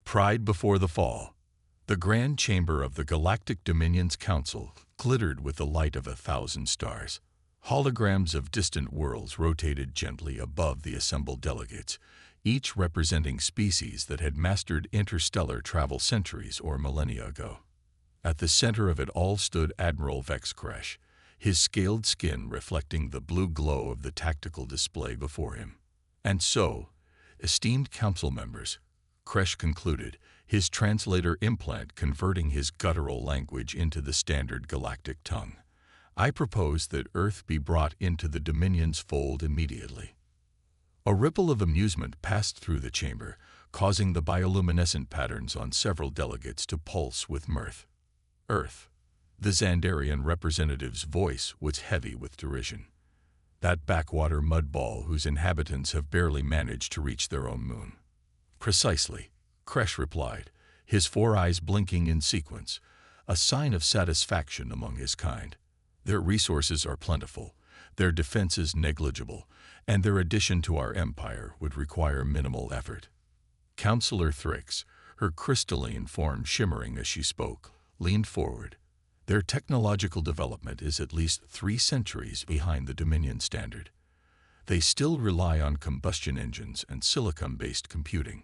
Pride before the fall. The grand chamber of the Galactic Dominion's Council glittered with the light of 1,000 stars. Holograms of distant worlds rotated gently above the assembled delegates, each representing species that had mastered interstellar travel centuries or millennia ago. At the center of it all stood Admiral Vex Kresh, his scaled skin reflecting the blue glow of the tactical display before him. And so, esteemed council members, Kresh concluded, his translator implant converting his guttural language into the standard galactic tongue, I propose that Earth be brought into the Dominion's fold immediately. A ripple of amusement passed through the chamber, causing the bioluminescent patterns on several delegates to pulse with mirth. Earth. The Xandarian representative's voice was heavy with derision. That backwater mudball whose inhabitants have barely managed to reach their own moon. Precisely, Kresh replied, his 4 eyes blinking in sequence, a sign of satisfaction among his kind. Their resources are plentiful, their defenses negligible, and their addition to our empire would require minimal effort. Councillor Thrix, her crystalline form shimmering as she spoke, leaned forward. Their technological development is at least 3 centuries behind the Dominion standard. They still rely on combustion engines and silicon-based computing.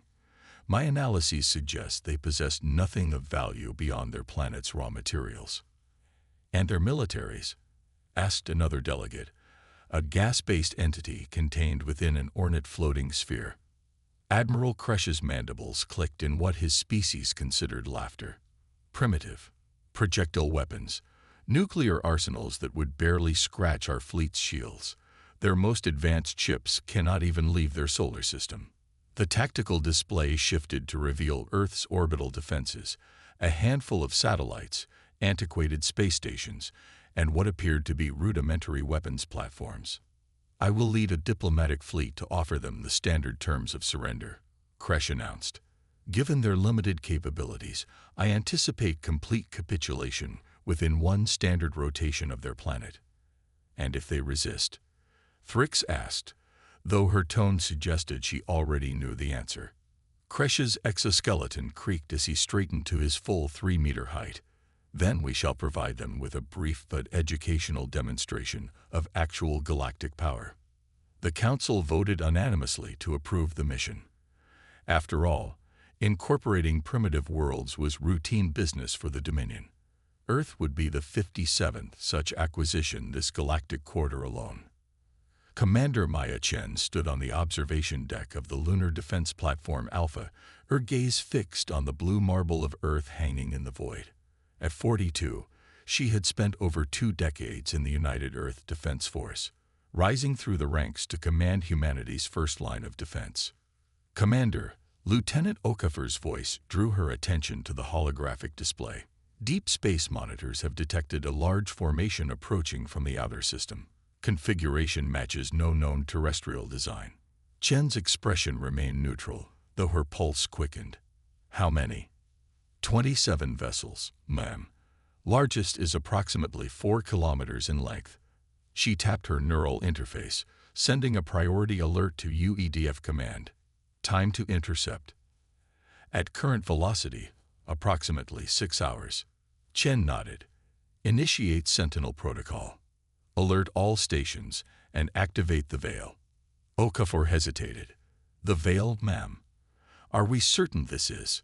My analyses suggest they possess nothing of value beyond their planet's raw materials. And their militaries? Asked another delegate, a gas-based entity contained within an ornate floating sphere. Admiral Kresh's mandibles clicked in what his species considered laughter. Primitive. Projectile weapons. Nuclear arsenals that would barely scratch our fleet's shields. Their most advanced chips cannot even leave their solar system. The tactical display shifted to reveal Earth's orbital defenses, a handful of satellites, antiquated space stations, and what appeared to be rudimentary weapons platforms. I will lead a diplomatic fleet to offer them the standard terms of surrender, Kresh announced. Given their limited capabilities, I anticipate complete capitulation within 1 standard rotation of their planet. And if they resist? Thrix asked, though her tone suggested she already knew the answer. Kresh's exoskeleton creaked as he straightened to his full 3-meter height. Then we shall provide them with a brief but educational demonstration of actual galactic power. The Council voted unanimously to approve the mission. After all, incorporating primitive worlds was routine business for the Dominion. Earth would be the 57th such acquisition this galactic quarter alone. Commander Maya Chen stood on the observation deck of the Lunar Defense Platform Alpha, her gaze fixed on the blue marble of Earth hanging in the void. At 42, she had spent over 2 decades in the United Earth Defense Force, rising through the ranks to command humanity's first line of defense. Commander, Lieutenant Okafor's voice drew her attention to the holographic display. Deep space monitors have detected a large formation approaching from the outer system. Configuration matches no known terrestrial design. Chen's expression remained neutral, though her pulse quickened. How many? 27 vessels, ma'am. Largest is approximately 4 kilometers in length. She tapped her neural interface, sending a priority alert to UEDF command. Time to intercept. At current velocity, approximately 6 hours. Chen nodded. Initiate Sentinel Protocol. Alert all stations and activate the veil. Okafor hesitated. The veil, ma'am? Are we certain this is?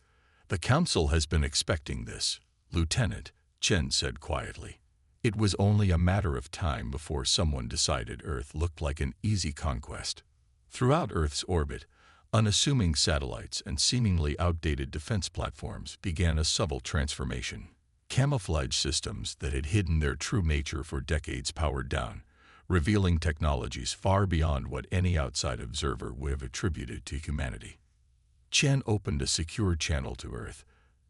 The Council has been expecting this, Lieutenant, Chen said quietly. It was only a matter of time before someone decided Earth looked like an easy conquest. Throughout Earth's orbit, unassuming satellites and seemingly outdated defense platforms began a subtle transformation. Camouflage systems that had hidden their true nature for decades powered down, revealing technologies far beyond what any outside observer would have attributed to humanity. Chen opened a secure channel to Earth.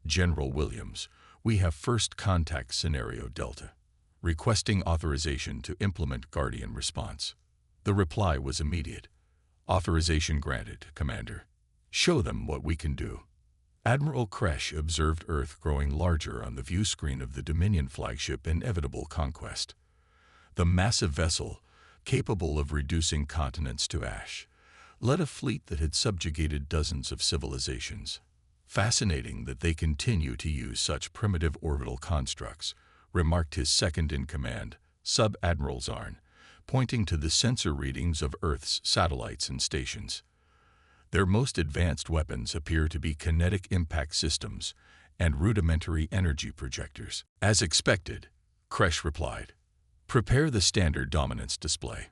General Williams, we have first contact scenario Delta, requesting authorization to implement Guardian response. The reply was immediate. Authorization granted, Commander. Show them what we can do. Admiral Kresh observed Earth growing larger on the view screen of the Dominion flagship Inevitable Conquest. The massive vessel, capable of reducing continents to ash, led a fleet that had subjugated dozens of civilizations. Fascinating that they continue to use such primitive orbital constructs, remarked his second-in-command, Sub-Admiral Zarn, pointing to the sensor readings of Earth's satellites and stations. Their most advanced weapons appear to be kinetic impact systems and rudimentary energy projectors. As expected, Kresh replied. Prepare the standard dominance display.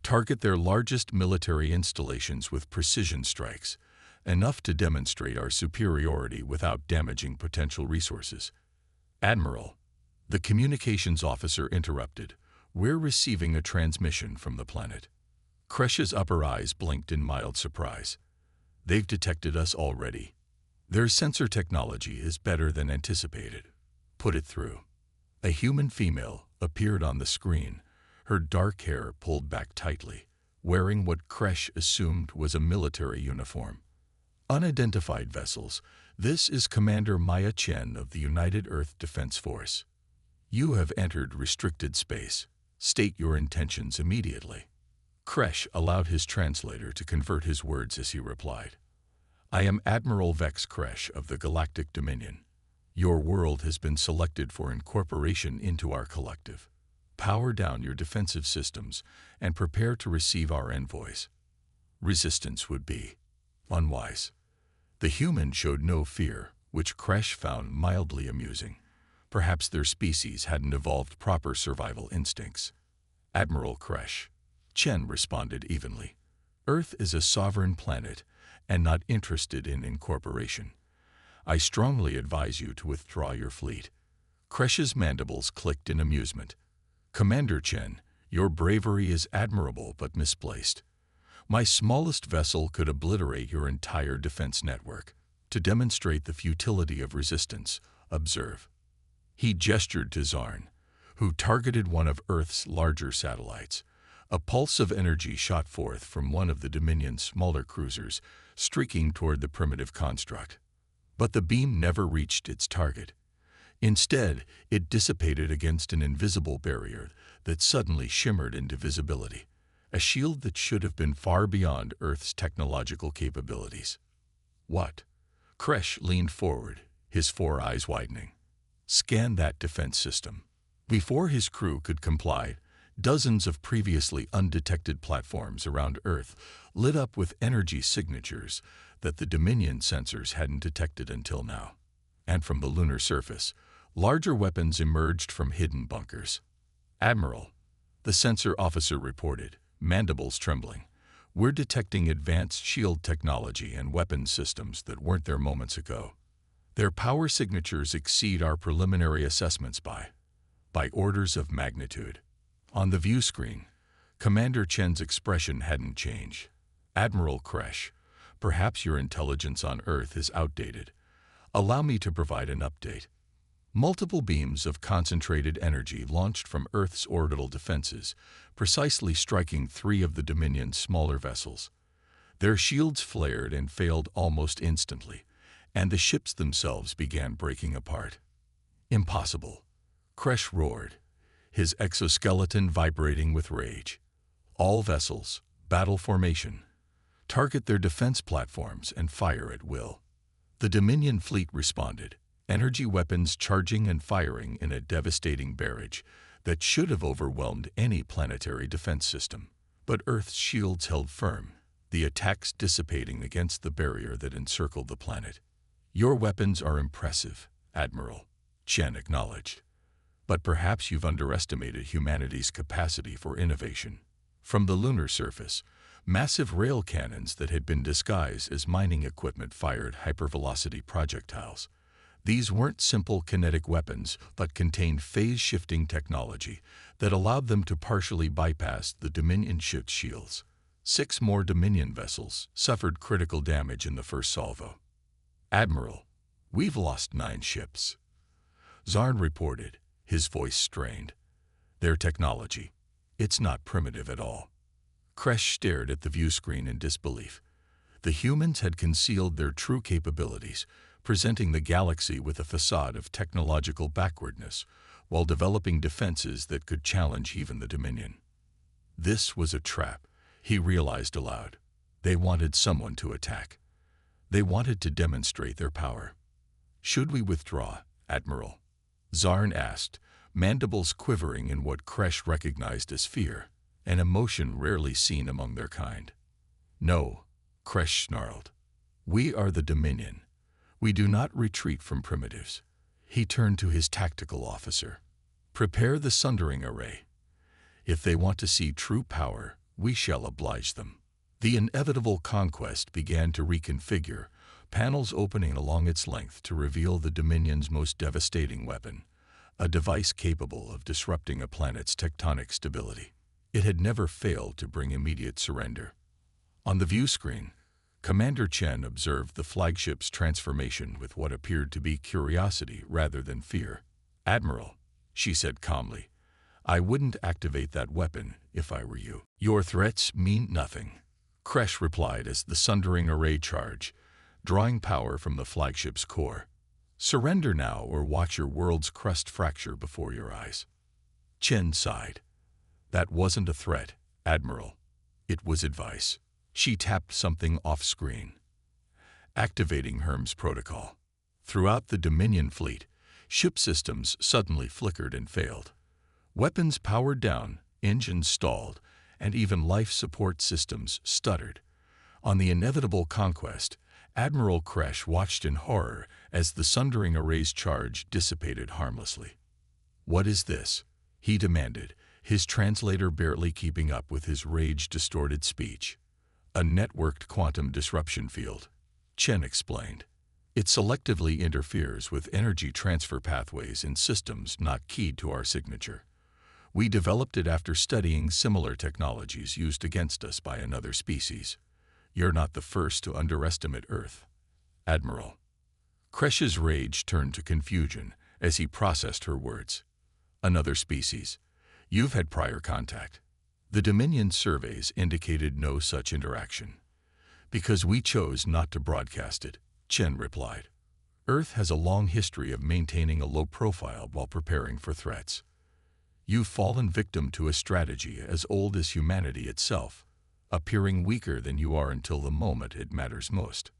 Target their largest military installations with precision strikes, enough to demonstrate our superiority without damaging potential resources. Admiral, the communications officer interrupted. We're receiving a transmission from the planet. Kresh's upper eyes blinked in mild surprise. They've detected us already. Their sensor technology is better than anticipated. Put it through. A human female appeared on the screen, her dark hair pulled back tightly, wearing what Kresh assumed was a military uniform. Unidentified vessels, this is Commander Maya Chen of the United Earth Defense Force. You have entered restricted space. State your intentions immediately. Kresh allowed his translator to convert his words as he replied. I am Admiral Vex Kresh of the Galactic Dominion. Your world has been selected for incorporation into our collective. Power down your defensive systems and prepare to receive our envoys. Resistance would be unwise. The human showed no fear, which Kresh found mildly amusing. Perhaps their species hadn't evolved proper survival instincts. Admiral Kresh, Chen responded evenly. Earth is a sovereign planet and not interested in incorporation. I strongly advise you to withdraw your fleet. Kresh's mandibles clicked in amusement. Commander Chen, your bravery is admirable but misplaced. My smallest vessel could obliterate your entire defense network. To demonstrate the futility of resistance, observe. He gestured to Zarn, who targeted one of Earth's larger satellites. A pulse of energy shot forth from one of the Dominion's smaller cruisers, streaking toward the primitive construct. But the beam never reached its target. Instead, it dissipated against an invisible barrier that suddenly shimmered into visibility, a shield that should have been far beyond Earth's technological capabilities. What? Kresh leaned forward, his four eyes widening. Scan that defense system. Before his crew could comply, dozens of previously undetected platforms around Earth lit up with energy signatures that the Dominion sensors hadn't detected until now. And from the lunar surface, larger weapons emerged from hidden bunkers. Admiral, the sensor officer reported, mandibles trembling. We're detecting advanced shield technology and weapon systems that weren't there moments ago. Their power signatures exceed our preliminary assessments by orders of magnitude. On the view screen, Commander Chen's expression hadn't changed. Admiral Kresh, perhaps your intelligence on Earth is outdated. Allow me to provide an update. Multiple beams of concentrated energy launched from Earth's orbital defenses, precisely striking 3 of the Dominion's smaller vessels. Their shields flared and failed almost instantly, and the ships themselves began breaking apart. Impossible. Kresh roared, his exoskeleton vibrating with rage. All vessels, battle formation. Target their defense platforms and fire at will. The Dominion fleet responded, energy weapons charging and firing in a devastating barrage that should have overwhelmed any planetary defense system. But Earth's shields held firm, the attacks dissipating against the barrier that encircled the planet. Your weapons are impressive, Admiral, Chen acknowledged. But perhaps you've underestimated humanity's capacity for innovation. From the lunar surface, massive rail cannons that had been disguised as mining equipment fired hypervelocity projectiles. These weren't simple kinetic weapons, but contained phase-shifting technology that allowed them to partially bypass the Dominion ship's shields. 6 more Dominion vessels suffered critical damage in the first salvo. Admiral, we've lost 9 ships. Zarn reported, his voice strained. Their technology, it's not primitive at all. Kresh stared at the view screen in disbelief. The humans had concealed their true capabilities, presenting the galaxy with a facade of technological backwardness, while developing defenses that could challenge even the Dominion. This was a trap, he realized aloud. They wanted someone to attack. They wanted to demonstrate their power. "Should we withdraw, Admiral?" Zarn asked, mandibles quivering in what Kresh recognized as fear, an emotion rarely seen among their kind. "No," Kresh snarled. "We are the Dominion. We do not retreat from primitives." He turned to his tactical officer. "Prepare the sundering array. If they want to see true power, we shall oblige them." The inevitable conquest began to reconfigure, panels opening along its length to reveal the Dominion's most devastating weapon, a device capable of disrupting a planet's tectonic stability. It had never failed to bring immediate surrender. On the view screen, Commander Chen observed the flagship's transformation with what appeared to be curiosity rather than fear. "Admiral," she said calmly, "I wouldn't activate that weapon if I were you." "Your threats mean nothing," Kresh replied as the sundering array charged, drawing power from the flagship's core. "Surrender now or watch your world's crust fracture before your eyes." Chen sighed. "That wasn't a threat, Admiral. It was advice." She tapped something off-screen, activating Herm's protocol. Throughout the Dominion fleet, ship systems suddenly flickered and failed. Weapons powered down, engines stalled, and even life support systems stuttered. On the inevitable conquest, Admiral Kresh watched in horror as the sundering array's charge dissipated harmlessly. "What is this?" he demanded, his translator barely keeping up with his rage-distorted speech. "A networked quantum disruption field," Chen explained. "It selectively interferes with energy transfer pathways in systems not keyed to our signature. We developed it after studying similar technologies used against us by another species. You're not the first to underestimate Earth, Admiral." Kresh's rage turned to confusion as he processed her words. "Another species? You've had prior contact." The Dominion surveys indicated no such interaction. "Because we chose not to broadcast it," Chen replied. "Earth has a long history of maintaining a low profile while preparing for threats. You've fallen victim to a strategy as old as humanity itself, appearing weaker than you are until the moment it matters most."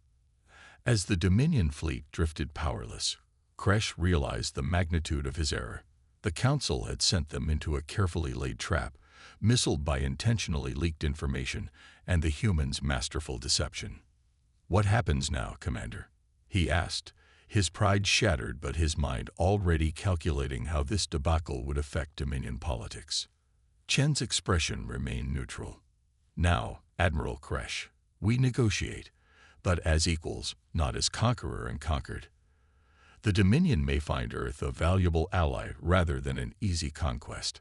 As the Dominion fleet drifted powerless, Kresh realized the magnitude of his error. The Council had sent them into a carefully laid trap, missiled by intentionally leaked information and the humans' masterful deception. "What happens now, Commander?" he asked, his pride shattered but his mind already calculating how this debacle would affect Dominion politics. Chen's expression remained neutral. "Now, Admiral Kresh, we negotiate, but as equals, not as conqueror and conquered. The Dominion may find Earth a valuable ally rather than an easy conquest."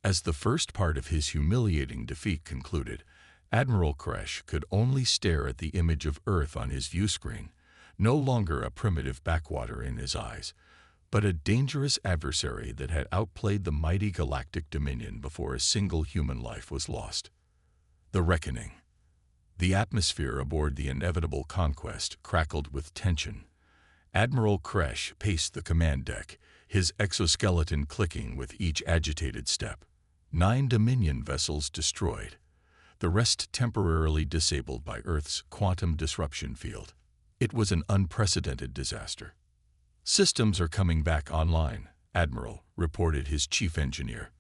As the first part of his humiliating defeat concluded, Admiral Kresh could only stare at the image of Earth on his view screen, no longer a primitive backwater in his eyes, but a dangerous adversary that had outplayed the mighty Galactic Dominion before a single human life was lost. The reckoning. The atmosphere aboard the inevitable conquest crackled with tension. Admiral Kresh paced the command deck, his exoskeleton clicking with each agitated step. 9 Dominion vessels destroyed, the rest temporarily disabled by Earth's quantum disruption field. It was an unprecedented disaster. "Systems are coming back online," Admiral reported his chief engineer.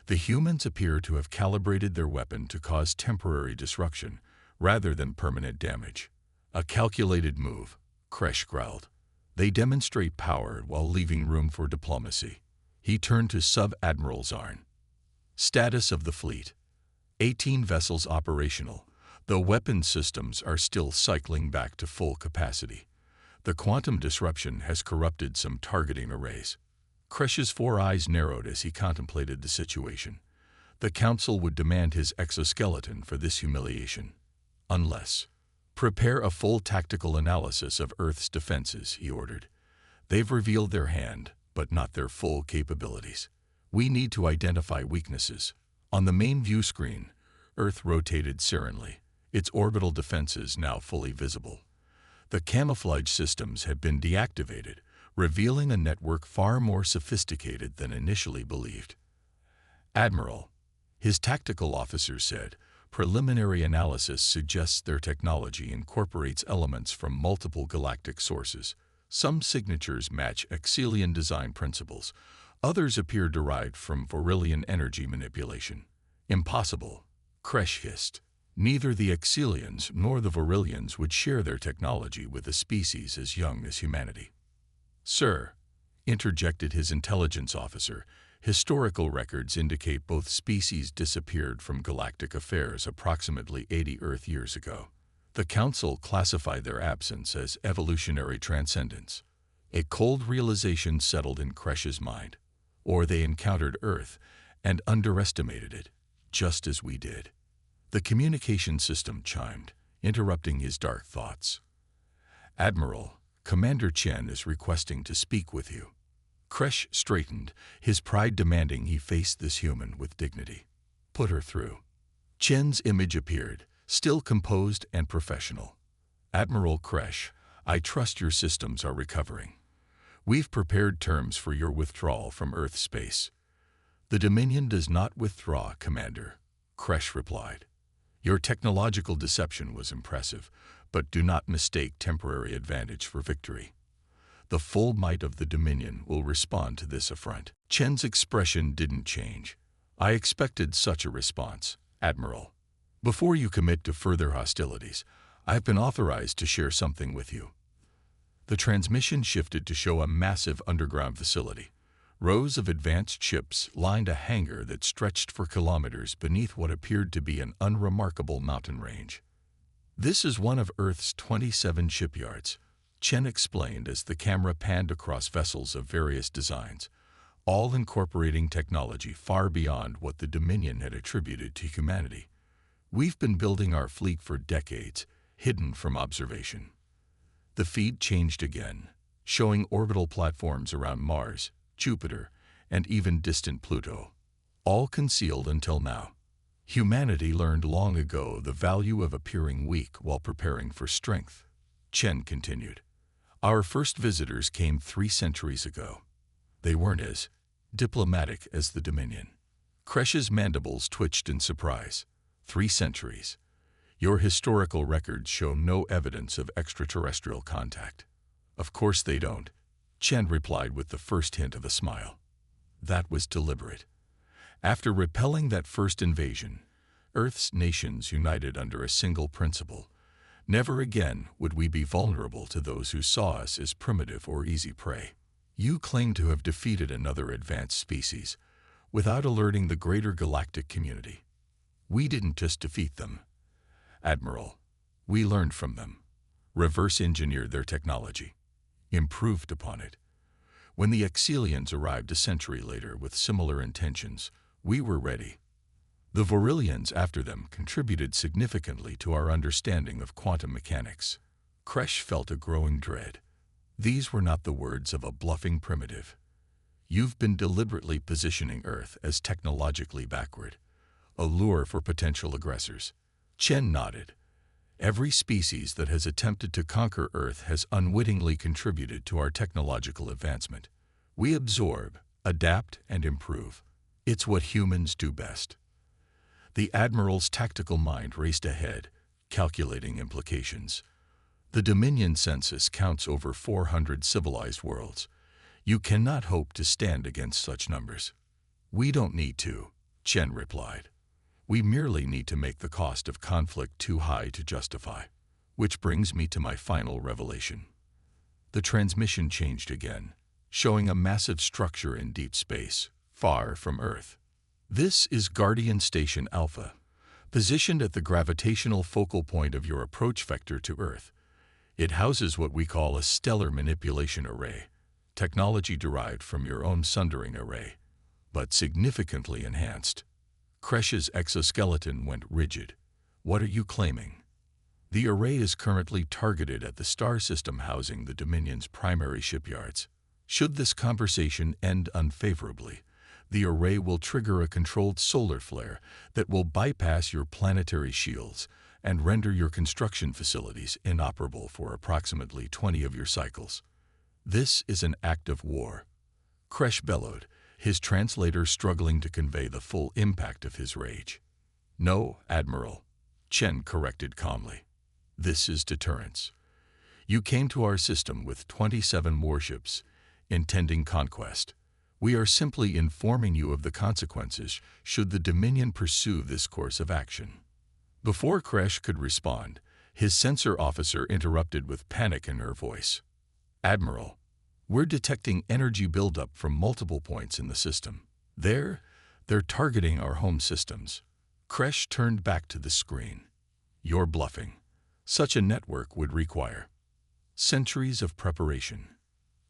"The humans appear to have calibrated their weapon to cause temporary disruption rather than permanent damage." "A calculated move," Kresh growled. "They demonstrate power while leaving room for diplomacy." He turned to Sub-Admiral Zarn. "Status of the fleet. 18 vessels operational, though weapon systems are still cycling back to full capacity. The quantum disruption has corrupted some targeting arrays." Kresh's 4 eyes narrowed as he contemplated the situation. The Council would demand his exoskeleton for this humiliation. "Unless. Prepare a full tactical analysis of Earth's defenses," he ordered. "They've revealed their hand, but not their full capabilities. We need to identify weaknesses." On the main view screen, Earth rotated serenely, its orbital defenses now fully visible. The camouflage systems had been deactivated, revealing a network far more sophisticated than initially believed. "Admiral," his tactical officer said, Preliminary analysis suggests their technology incorporates elements from multiple galactic sources. Some signatures match Exilian design principles. Others appear derived from Varillian energy manipulation. Impossible. Kresh hissed. Neither the Exilians nor the Varillians would share their technology with a species as young as humanity. Sir, interjected his intelligence officer, historical records indicate both species disappeared from galactic affairs approximately 80 Earth years ago. The Council classified their absence as evolutionary transcendence. A cold realization settled in Kresh's mind. Or they encountered Earth and underestimated it, just as we did. The communication system chimed, interrupting his dark thoughts. Admiral, Commander Chen is requesting to speak with you. Kresh straightened, his pride demanding he face this human with dignity. Put her through. Chen's image appeared, still composed and professional. Admiral Kresh, I trust your systems are recovering. We've prepared terms for your withdrawal from Earth space. The Dominion does not withdraw, Commander, Kresh replied. Your technological deception was impressive, but do not mistake temporary advantage for victory. The full might of the Dominion will respond to this affront. Chen's expression didn't change. I expected such a response, Admiral. Before you commit to further hostilities, I've been authorized to share something with you. The transmission shifted to show a massive underground facility. Rows of advanced ships lined a hangar that stretched for kilometers beneath what appeared to be an unremarkable mountain range. This is one of Earth's 27 shipyards, Chen explained as the camera panned across vessels of various designs, all incorporating technology far beyond what the Dominion had attributed to humanity. We've been building our fleet for decades, hidden from observation. The feed changed again, showing orbital platforms around Mars, Jupiter, and even distant Pluto, all concealed until now. Humanity learned long ago the value of appearing weak while preparing for strength. Chen continued. Our first visitors came 3 centuries ago. They weren't as diplomatic as the Dominion. Kresh's mandibles twitched in surprise. 3 centuries. Your historical records show no evidence of extraterrestrial contact. Of course they don't, Chen replied with the first hint of a smile. That was deliberate. After repelling that first invasion, Earth's nations united under a single principle. Never again would we be vulnerable to those who saw us as primitive or easy prey. You claim to have defeated another advanced species without alerting the greater galactic community. We didn't just defeat them, Admiral. We learned from them, reverse-engineered their technology, improved upon it. When the Exilians arrived a century later with similar intentions, we were ready. The Varillians after them contributed significantly to our understanding of quantum mechanics. Kresh felt a growing dread. These were not the words of a bluffing primitive. You've been deliberately positioning Earth as technologically backward, a lure for potential aggressors. Chen nodded. Every species that has attempted to conquer Earth has unwittingly contributed to our technological advancement. We absorb, adapt, and improve. It's what humans do best. The Admiral's tactical mind raced ahead, calculating implications. The Dominion census counts over 400 civilized worlds. You cannot hope to stand against such numbers. We don't need to, Chen replied. We merely need to make the cost of conflict too high to justify. Which brings me to my final revelation. The transmission changed again, showing a massive structure in deep space, far from Earth. This is Guardian Station Alpha, positioned at the gravitational focal point of your approach vector to Earth. It houses what we call a stellar manipulation array, technology derived from your own sundering array, but significantly enhanced. Kresh's exoskeleton went rigid. What are you claiming? The array is currently targeted at the star system housing the Dominion's primary shipyards. Should this conversation end unfavorably, the array will trigger a controlled solar flare that will bypass your planetary shields and render your construction facilities inoperable for approximately 20 of your cycles. This is an act of war. Kresh bellowed, his translator struggling to convey the full impact of his rage. No, Admiral, Chen corrected calmly. This is deterrence. You came to our system with 27 warships, intending conquest. We are simply informing you of the consequences should the Dominion pursue this course of action. Before Kresh could respond, his censor officer interrupted with panic in her voice. Admiral, we're detecting energy buildup from multiple points in the system. They're targeting our home systems. Kresh turned back to the screen. You're bluffing. Such a network would require centuries of preparation.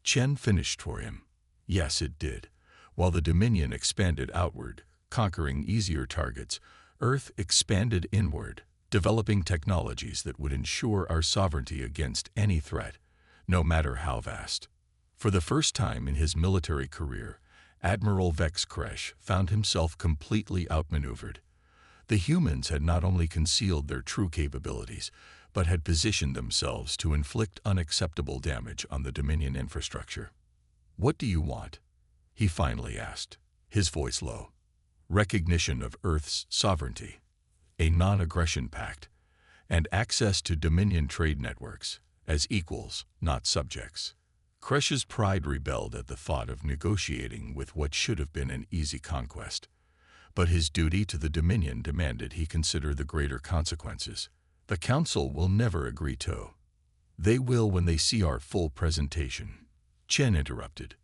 Chen finished for him. Yes, it did. While the Dominion expanded outward, conquering easier targets, Earth expanded inward, developing technologies that would ensure our sovereignty against any threat, no matter how vast. For the first time in his military career, Admiral Vex Kresh found himself completely outmaneuvered. The humans had not only concealed their true capabilities, but had positioned themselves to inflict unacceptable damage on the Dominion infrastructure. What do you want? He finally asked, his voice low. Recognition of Earth's sovereignty, a non-aggression pact, and access to Dominion trade networks as equals, not subjects. Kresh's pride rebelled at the thought of negotiating with what should have been an easy conquest. But his duty to the Dominion demanded he consider the greater consequences. The Council will never agree to. They will when they see our full presentation. Chen interrupted,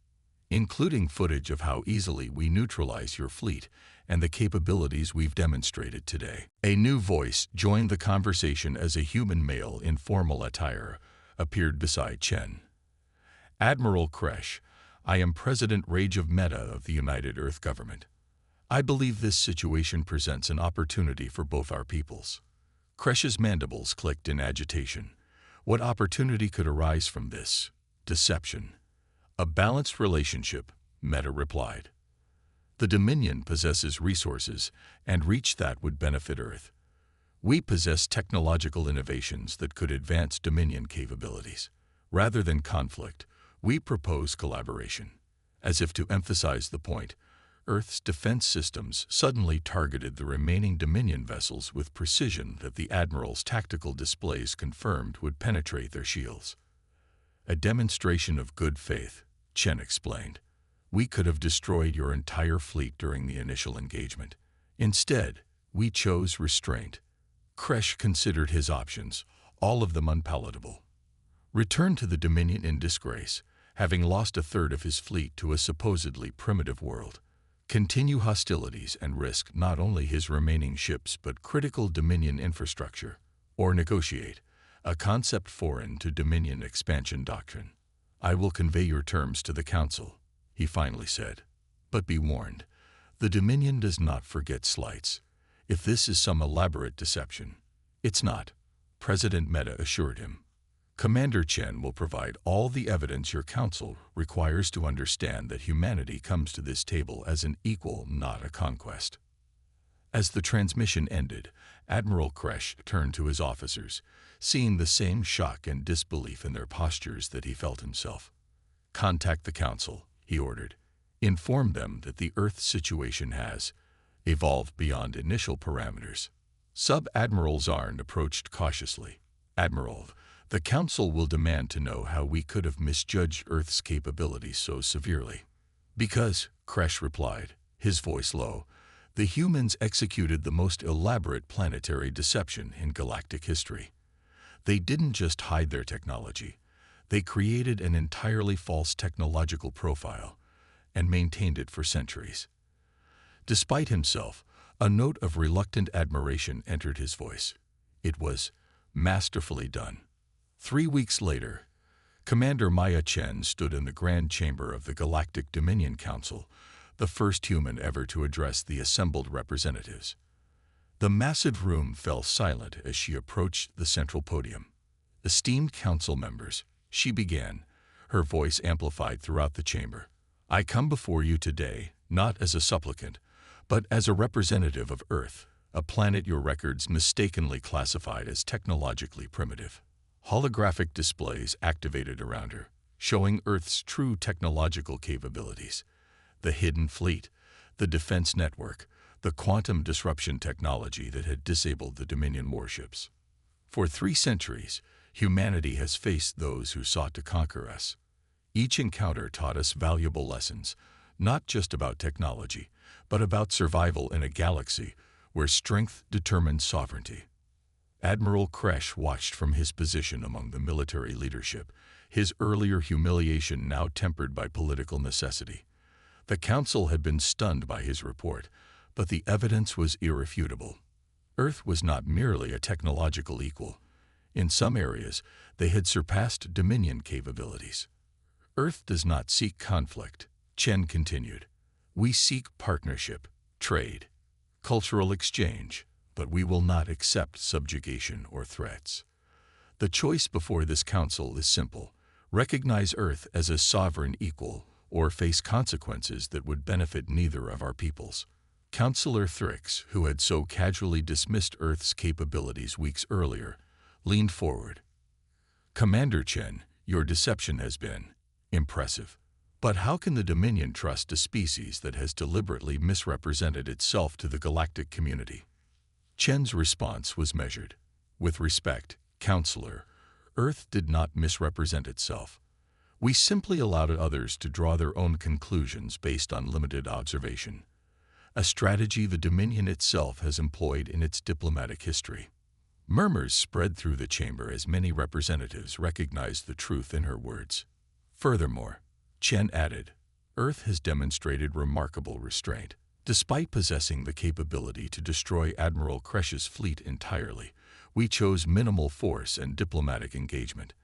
including footage of how easily we neutralize your fleet and the capabilities we've demonstrated today. A new voice joined the conversation as a human male in formal attire appeared beside Chen. Admiral Kresh, I am President Rage of Meta of the United Earth Government. I believe this situation presents an opportunity for both our peoples. Kresh's mandibles clicked in agitation. What opportunity could arise from this? Deception. A balanced relationship, Meta replied. The Dominion possesses resources and reach that would benefit Earth. We possess technological innovations that could advance Dominion capabilities. Rather than conflict, we propose collaboration. As if to emphasize the point, Earth's defense systems suddenly targeted the remaining Dominion vessels with precision that the Admiral's tactical displays confirmed would penetrate their shields. A demonstration of good faith, Chen explained. We could have destroyed your entire fleet during the initial engagement. Instead, we chose restraint. Kresh considered his options, all of them unpalatable. Return to the Dominion in disgrace, having lost a third of his fleet to a supposedly primitive world. Continue hostilities and risk not only his remaining ships but critical Dominion infrastructure, or negotiate, a concept foreign to Dominion expansion doctrine. I will convey your terms to the Council, he finally said. But be warned, the Dominion does not forget slights. If this is some elaborate deception, it's not, President Meta assured him. Commander Chen will provide all the evidence your council requires to understand that humanity comes to this table as an equal, not a conquest. As the transmission ended, Admiral Kresh turned to his officers, seeing the same shock and disbelief in their postures that he felt himself. Contact the council, he ordered. Inform them that the Earth situation has evolved beyond initial parameters. Sub-Admiral Zarn approached cautiously. Admiral, the Council will demand to know how we could have misjudged Earth's capabilities so severely. Because, Kresh replied, his voice low, the humans executed the most elaborate planetary deception in galactic history. They didn't just hide their technology. They created an entirely false technological profile and maintained it for centuries. Despite himself, a note of reluctant admiration entered his voice. It was masterfully done. 3 weeks later, Commander Maya Chen stood in the Grand Chamber of the Galactic Dominion Council, the first human ever to address the assembled representatives. The massive room fell silent as she approached the central podium. Esteemed council members, she began, her voice amplified throughout the chamber. I come before you today, not as a supplicant, but as a representative of Earth, a planet your records mistakenly classified as technologically primitive. Holographic displays activated around her, showing Earth's true technological capabilities. The hidden fleet, the defense network, the quantum disruption technology that had disabled the Dominion warships. For 3 centuries, humanity has faced those who sought to conquer us. Each encounter taught us valuable lessons, not just about technology, but about survival in a galaxy where strength determined sovereignty. Admiral Kresh watched from his position among the military leadership, his earlier humiliation now tempered by political necessity. The Council had been stunned by his report, but the evidence was irrefutable. Earth was not merely a technological equal. In some areas, they had surpassed Dominion capabilities. Earth does not seek conflict, Chen continued. We seek partnership, trade, cultural exchange, but we will not accept subjugation or threats. The choice before this council is simple: recognize Earth as a sovereign equal or face consequences that would benefit neither of our peoples. Councillor Thrix, who had so casually dismissed Earth's capabilities weeks earlier, leaned forward. Commander Chen, your deception has been impressive. But how can the Dominion trust a species that has deliberately misrepresented itself to the galactic community? Chen's response was measured. With respect, Counselor, Earth did not misrepresent itself. We simply allowed others to draw their own conclusions based on limited observation, a strategy the Dominion itself has employed in its diplomatic history. Murmurs spread through the chamber as many representatives recognized the truth in her words. Furthermore, Chen added, Earth has demonstrated remarkable restraint. Despite possessing the capability to destroy Admiral Kresh's fleet entirely, we chose minimal force and diplomatic engagement.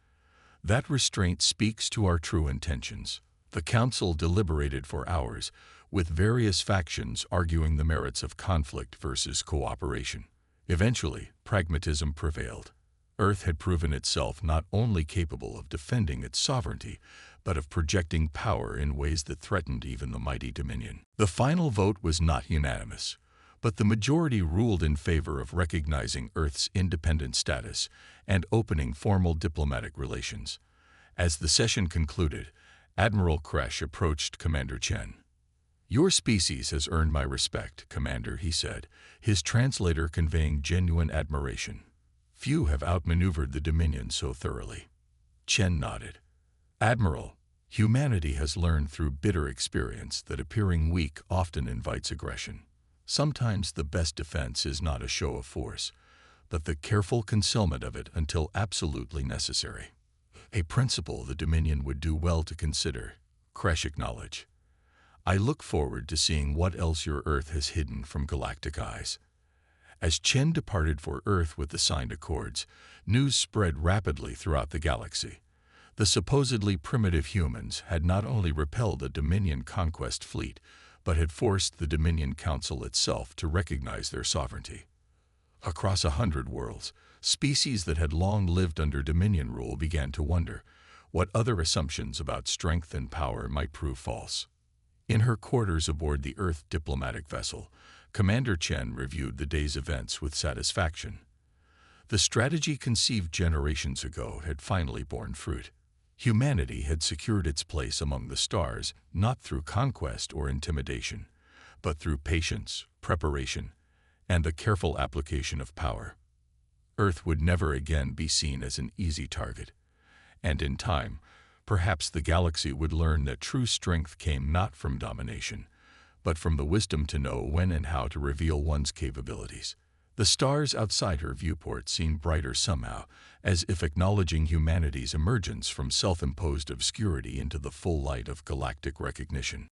That restraint speaks to our true intentions. The Council deliberated for hours, with various factions arguing the merits of conflict versus cooperation. Eventually, pragmatism prevailed. Earth had proven itself not only capable of defending its sovereignty, but of projecting power in ways that threatened even the mighty Dominion. The final vote was not unanimous, but the majority ruled in favor of recognizing Earth's independent status and opening formal diplomatic relations. As the session concluded, Admiral Kresh approached Commander Chen. Your species has earned my respect, Commander, he said, his translator conveying genuine admiration. Few have outmaneuvered the Dominion so thoroughly. Chen nodded. Admiral, humanity has learned through bitter experience that appearing weak often invites aggression. Sometimes the best defense is not a show of force, but the careful concealment of it until absolutely necessary. A principle the Dominion would do well to consider, Kresh acknowledged. I look forward to seeing what else your Earth has hidden from galactic eyes. As Chen departed for Earth with the signed accords, news spread rapidly throughout the galaxy. The supposedly primitive humans had not only repelled a Dominion conquest fleet, but had forced the Dominion Council itself to recognize their sovereignty. Across 100 worlds, species that had long lived under Dominion rule began to wonder what other assumptions about strength and power might prove false. In her quarters aboard the Earth diplomatic vessel, Commander Chen reviewed the day's events with satisfaction. The strategy conceived generations ago had finally borne fruit. Humanity had secured its place among the stars not through conquest or intimidation, but through patience, preparation, and the careful application of power. Earth would never again be seen as an easy target, and in time, perhaps the galaxy would learn that true strength came not from domination, but from the wisdom to know when and how to reveal one's capabilities. The stars outside her viewport seemed brighter somehow, as if acknowledging humanity's emergence from self-imposed obscurity into the full light of galactic recognition.